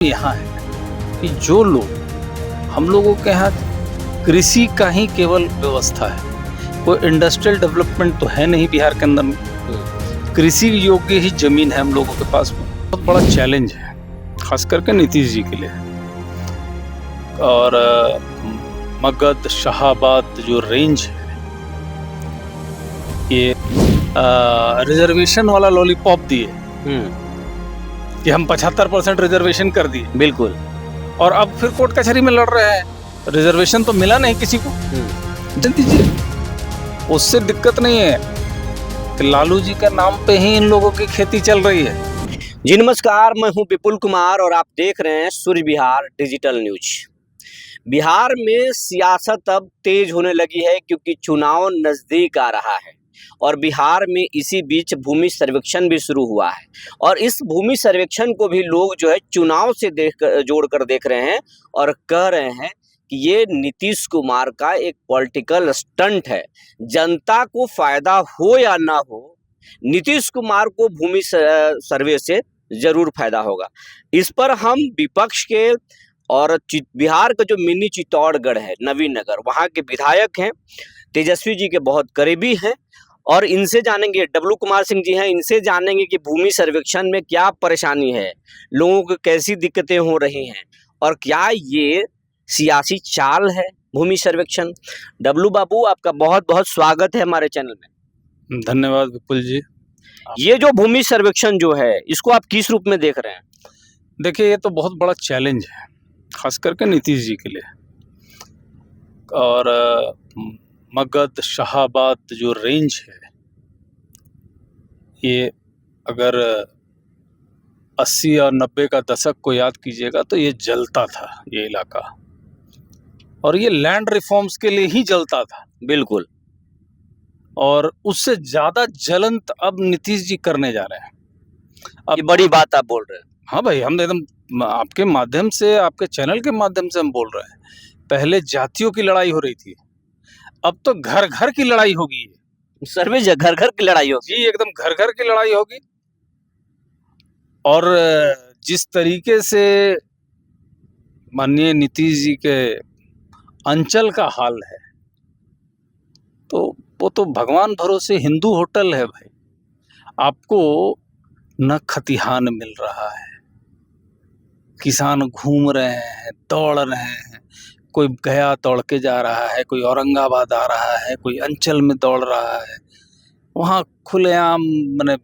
यहाँ है कि जो लोग हम लोगों के यहाँ कृषि का ही केवल व्यवस्था है, कोई इंडस्ट्रियल डेवलपमेंट तो है नहीं बिहार के अंदर में। कृषि योग्य ही जमीन है हम लोगों के पास में। बहुत बड़ा चैलेंज है खास करके नीतीश जी के लिए। और मगध शाहाबाद जो रेंज है, ये रिजर्वेशन वाला लॉलीपॉप दिए कि हम 75% रिजर्वेशन कर दिए, बिल्कुल। और अब फिर कोर्ट कचहरी में लड़ रहे हैं। रिजर्वेशन तो मिला नहीं किसी को, दीजिए। उससे दिक्कत नहीं है कि लालू जी के नाम पे ही इन लोगों की खेती चल रही है। जी नमस्कार, मैं हूं विपुल कुमार और आप देख रहे हैं सूर्य बिहार डिजिटल न्यूज। बिहार में सियासत अब तेज होने लगी है क्योंकि चुनाव नजदीक आ रहा है और बिहार में इसी बीच भूमि सर्वेक्षण भी शुरू हुआ है। और इस भूमि सर्वेक्षण को भी लोग जो है चुनाव से जोड़कर देख रहे हैं और कह रहे हैं कि ये नीतीश कुमार का एक पॉलिटिकल स्टंट है। जनता को फायदा हो या ना हो, नीतीश कुमार को भूमि सर्वे से जरूर फायदा होगा। इस पर हम विपक्ष के और बिहार का जो मिनी चित्तौड़गढ़ है, नवीन नगर, वहाँ के विधायक हैं, तेजस्वी जी के बहुत करीबी हैं, और इनसे जानेंगे, डब्लू कुमार सिंह जी हैं, इनसे जानेंगे कि भूमि सर्वेक्षण में क्या परेशानी है, लोगों को कैसी दिक्कतें हो रही हैं और क्या ये सियासी चाल है भूमि सर्वेक्षण। डब्लू बाबू, आपका बहुत बहुत स्वागत है हमारे चैनल में। धन्यवाद विपुल जी। ये जो भूमि सर्वेक्षण जो है, इसको आप किस रूप में देख रहे हैं? देखिए, ये तो बहुत बड़ा चैलेंज है खास करके नीतीश जी के लिए। और मगध शाहाबाद जो रेंज है, ये अगर 80 और 90 का दशक को याद कीजिएगा तो ये जलता था ये इलाका, और ये लैंड रिफॉर्म्स के लिए ही जलता था। बिल्कुल। और उससे ज्यादा जलंत अब नीतीश जी करने जा रहे हैं। अब ये बड़ी बात आप बोल रहे हैं। हाँ भाई, हम एकदम आपके माध्यम से, आपके चैनल के माध्यम से हम बोल रहे हैं। पहले जातियों की लड़ाई हो रही थी, अब तो घर घर की लड़ाई होगी। सर्वे घर घर की लड़ाई होगी जी, एकदम घर घर की लड़ाई होगी। और जिस तरीके से माननीय नीतीश जी के अंचल का हाल है, तो वो तो भगवान भरोसे हिंदू होटल है भाई। आपको न खतिहान मिल रहा है, किसान घूम रहे हैं, दौड़ रहे हैं, कोई गया दौड़ के जा रहा है, कोई औरंगाबाद आ रहा है, कोई अंचल में दौड़ रहा है। वहाँ खुलेआम माने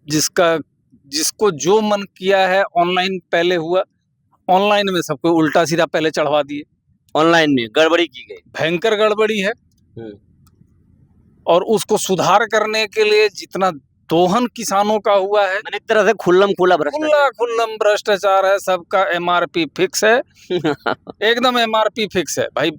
जिसको जो मन किया है, ऑनलाइन पहले हुआ, ऑनलाइन में सबको उल्टा सीधा पहले चढ़वा दिए। ऑनलाइन में गड़बड़ी की गई, भयंकर गड़बड़ी है। और उसको सुधार करने के लिए जितना दोहन किसानों का हुआ है, एक तरह से खुल्लम खुल्ला भ्रष्टाचार है। सबका MRP फिक्स है। एकदम MRP फिक्स है भाई।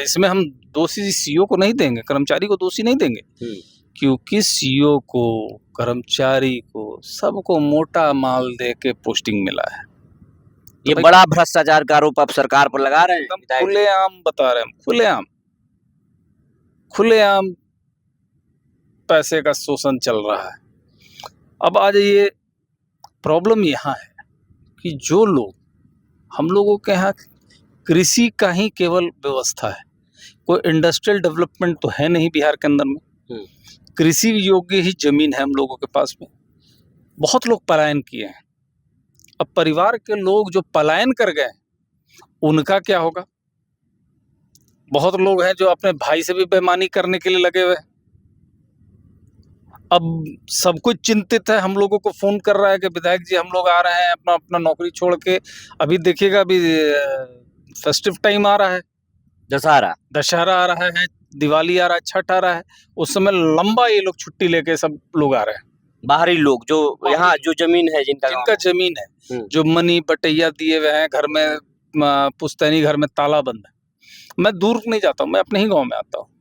इसमें हम दोषी CEO को नहीं देंगे, कर्मचारी को दोषी नहीं देंगे, क्योंकि CEO को, कर्मचारी को, सबको मोटा माल दे के पोस्टिंग मिला है। ये तो बड़ा भ्रष्टाचार का आरोप आप सरकार पर लगा रहे हैं। खुलेआम बता रहे हैं, खुलेआम पैसे का शोषण चल रहा है। अब आ जाइए, प्रॉब्लम यहाँ है कि जो लोग हम लोगों के यहाँ कृषि का ही केवल व्यवस्था है, कोई इंडस्ट्रियल डेवलपमेंट तो है नहीं बिहार के अंदर में। कृषि योग्य ही जमीन है हम लोगों के पास में। बहुत लोग पलायन किए हैं। अब परिवार के लोग जो पलायन कर गए, उनका क्या होगा? बहुत लोग हैं जो अपने भाई से भी बेईमानी करने के लिए लगे हुए। अब सब कुछ चिंतित है, हम लोगों को फोन कर रहा है कि विधायक जी हम लोग आ रहे हैं अपना अपना नौकरी छोड़ के। अभी देखिएगा, अभी फेस्टिव टाइम आ रहा है, दशहरा आ रहा है, दिवाली आ रहा है, छठ आ रहा है। उस समय लंबा ये लोग छुट्टी लेके सब लोग आ रहे हैं। बाहरी लोग जो यहाँ जो जमीन है, जिनका जमीन है, जो मनी बटैया दिए हुए हैं, घर में पुश्तैनी घर में ताला बंद है। मैं दूर नहीं जाता हूँ, मैं अपने ही गाँव में आता हूँ।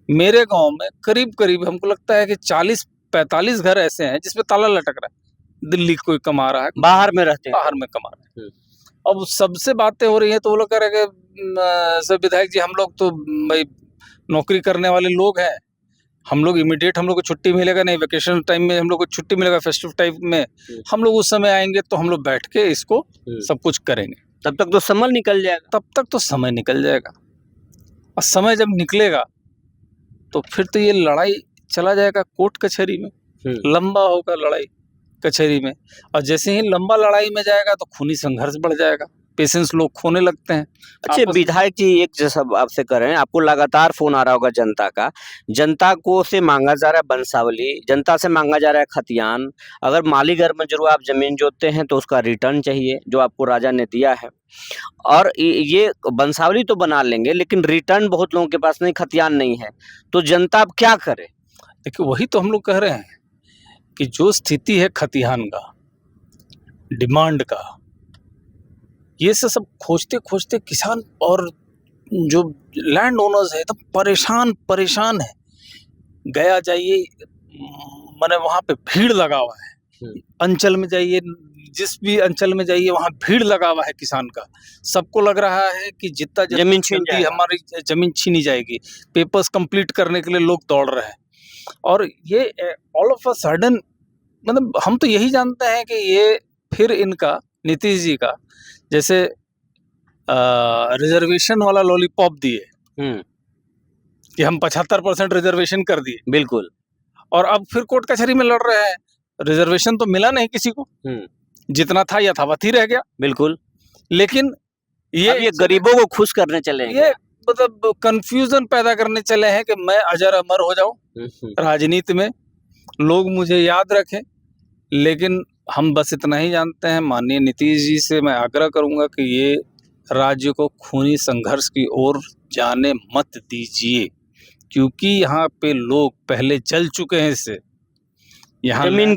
मेरे गांव में करीब करीब हमको लगता है कि 40-45 घर ऐसे हैं जिसमें ताला लटक रहा है। दिल्ली कोई कमा रहा है, बाहर में रहते हैं, बाहर में कमा रहे हैं। अब सबसे बातें हो रही हैं तो वो लोग कह रहे हैं कि विधायक जी हम लोग तो भाई नौकरी करने वाले लोग हैं, हम लोग इमीडिएट हम लोग को छुट्टी मिलेगा नहीं, वेकेशन टाइम में हम लोग को छुट्टी मिलेगा, फेस्टिव टाइम में हम लोग उस समय आएंगे तो हम लोग बैठ के इसको सब कुछ करेंगे। तब तक तो समय निकल जाएगा। तब तक तो समय निकल जाएगा, और समय जब निकलेगा तो फिर तो ये लड़ाई चला जाएगा कोर्ट कचहरी में, लंबा होगा लड़ाई कचहरी में, और जैसे ही लंबा लड़ाई में जाएगा तो खूनी संघर्ष बढ़ जाएगा, पेशेंस लोग खोने लगते हैं। अच्छा विधायक जी, एक जैसा आपसे कर रहे हैं, आपको लगातार फोन आ रहा होगा जनता का, जनता को से मांगा जा रहा है बंसावली, जनता से मांगा जा रहा है खतियान, अगर माली गर्मजरू आप जमीन जोतते हैं तो उसका रिटर्न चाहिए जो आपको राजा ने दिया है, और ये बंसावली तो बना लेंगे लेकिन रिटर्न बहुत लोगों के पास नहीं, खतियान नहीं है, तो जनता अब क्या करे? देखिए वही तो हम लोग कह रहे हैं कि जो स्थिति है खतियान का, डिमांड का, ये सब खोजते खोजते किसान और जो लैंड ओनर्स है एकदम परेशान है। गया जाइए, माने वहां पे भीड़ लगा हुआ है, अंचल में जाइए, जिस भी अंचल में जाइए वहां भीड़ लगा हुआ है किसान का। सबको लग रहा है कि जितना जमीन छीन जल्दी हमारी जमीन छीनी जाएगी, पेपर्स कंप्लीट करने के लिए लोग दौड़ रहे हैं। और ये ऑल ऑफ अ सडन, मतलब हम तो यही जानते हैं कि ये फिर इनका नीतीश जी का जैसे रिजर्वेशन वाला लॉलीपॉप दिए कि हम 75% रिजर्वेशन कर दिए, बिल्कुल, और अब फिर कोर्ट कचहरी में लड़ रहे हैं। रिजर्वेशन तो मिला नहीं किसी को, जितना था यथावत ही रह गया। बिल्कुल, लेकिन ये गरीबों को खुश करने चले हैं, ये मतलब कंफ्यूजन पैदा करने चले हैं कि मैं अजर अमर हो जाऊं राजनीति में, लोग मुझे याद रखें। लेकिन हम बस इतना ही जानते हैं, माननीय नीतीश जी से मैं आग्रह करूंगा कि ये राज्य को खूनी संघर्ष की ओर जाने मत दीजिए, क्योंकि यहाँ पे लोग पहले जल चुके हैं इससे। यहाँ जमीन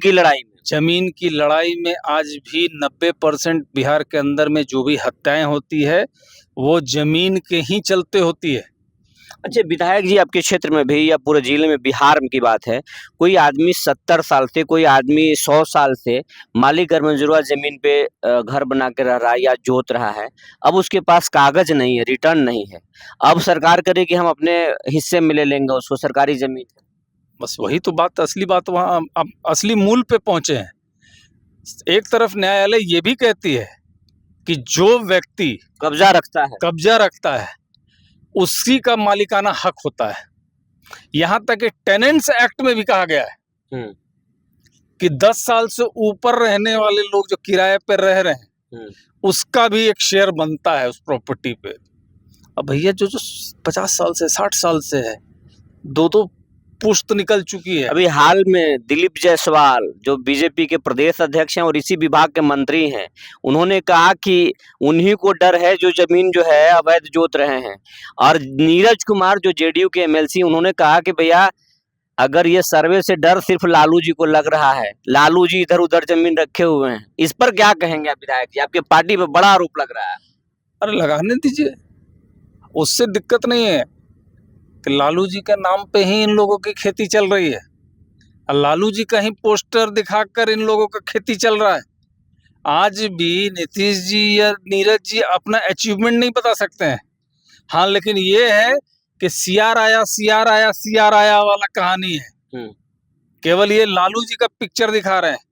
की लड़ाई में आज भी 90% बिहार के अंदर में जो भी हत्याएं होती है वो जमीन के ही चलते होती है। अच्छा विधायक जी, आपके क्षेत्र में भी या पूरे जिले में, बिहार की बात है, कोई आदमी 70 साल से, कोई आदमी 100 साल से माली गर्मजरुआ जमीन पे घर बना के रह रहा है या जोत रहा है, अब उसके पास कागज नहीं है, रिटर्न नहीं है, अब सरकार करे कि हम अपने हिस्से में ले लेंगे उसको, सरकारी जमीन। बस वही तो बात, असली बात वहाँ असली मूल पे पहुंचे हैं। एक तरफ न्यायालय ये भी कहती है कि जो व्यक्ति कब्जा रखता है उसी का मालिकाना हक होता है। यहाँ तक कि टेनेंट्स एक्ट में भी कहा गया है कि 10 साल से ऊपर रहने वाले लोग जो किराए पर रह रहे हैं उसका भी एक शेयर बनता है उस प्रॉपर्टी पे। अब भैया जो 50 साल से 60 साल से है, दो पुश्त निकल चुकी है। अभी हाल में दिलीप जायसवाल जो बीजेपी के प्रदेश अध्यक्ष हैं और इसी विभाग के मंत्री हैं, उन्होंने कहा कि उन्हीं को डर है जो जमीन जो है अवैध जोत रहे हैं। और नीरज कुमार जो जेडीयू के एमएलसी, उन्होंने कहा कि भैया अगर ये सर्वे से डर सिर्फ लालू जी को लग रहा है, लालू जी इधर उधर जमीन रखे हुए हैं, इस पर क्या कहेंगे आप विधायक जी? आपके पार्टी पे बड़ा आरोप लग रहा है। अरे लगाने दीजिए, उससे दिक्कत नहीं है कि लालू जी के नाम पे ही इन लोगों की खेती चल रही है, और लालू जी का ही पोस्टर दिखाकर इन लोगों का खेती चल रहा है। आज भी नीतीश जी या नीरज जी अपना अचीवमेंट नहीं बता सकते हैं। हाँ, लेकिन ये है कि सीआर आया वाला कहानी है। केवल ये लालू जी का पिक्चर दिखा रहे हैं,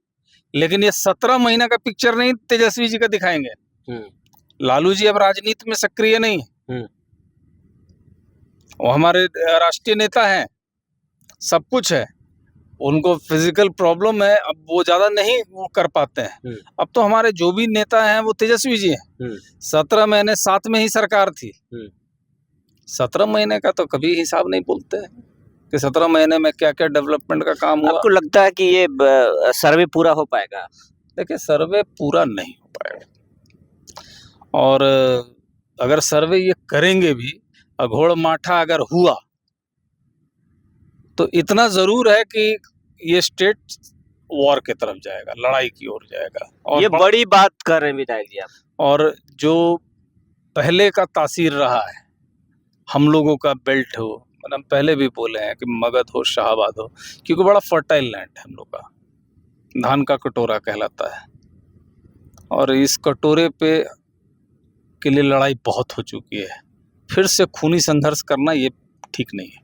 लेकिन ये 17 महीना का पिक्चर नहीं तेजस्वी जी का दिखाएंगे। लालू जी अब राजनीति में सक्रिय नहीं है, वो हमारे राष्ट्रीय नेता हैं, सब कुछ है, उनको फिजिकल प्रॉब्लम है, अब वो ज्यादा नहीं वो कर पाते हैं। अब तो हमारे जो भी नेता हैं वो तेजस्वी जी हैं। 17 महीने साथ में ही सरकार थी, 17 महीने का तो कभी हिसाब नहीं बोलते हैं कि 17 महीने में क्या क्या डेवलपमेंट का काम हुआ। आपको लगता है कि ये सर्वे पूरा हो पाएगा? देखिए, सर्वे पूरा नहीं हो पाएगा, और अगर सर्वे ये करेंगे भी, अघोड़ माठा अगर हुआ तो इतना जरूर है कि ये स्टेट वॉर की तरफ जाएगा, लड़ाई की ओर जाएगा। और ये बड़ी बात कर रहे हैं विधायक जी आप। और जो पहले का तासीर रहा है, हम लोगों का बेल्ट हो, मतलब पहले भी बोले हैं कि मगध हो, शाहबाद हो, क्योंकि बड़ा फर्टाइल लैंड है हम लोग का, धान का कटोरा कहलाता है, और इस कटोरे पे के लिए लड़ाई बहुत हो चुकी है। फिर से खूनी संघर्ष करना ये ठीक नहीं है।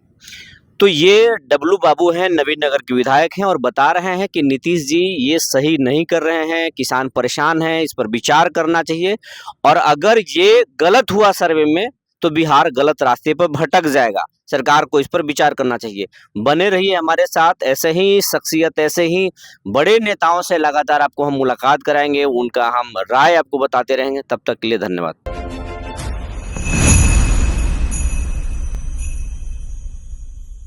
तो ये डब्लू बाबू हैं, नवीन नगर के विधायक हैं और बता रहे हैं कि नीतीश जी ये सही नहीं कर रहे हैं, किसान परेशान हैं, इस पर विचार करना चाहिए और अगर ये गलत हुआ सर्वे में तो बिहार गलत रास्ते पर भटक जाएगा। सरकार को इस पर विचार करना चाहिए। बने रहिए हमारे साथ, ऐसे ही शख्सियत, ऐसे ही बड़े नेताओं से लगातार आपको हम मुलाकात कराएंगे, उनका हम राय आपको बताते रहेंगे। तब तक के लिए धन्यवाद।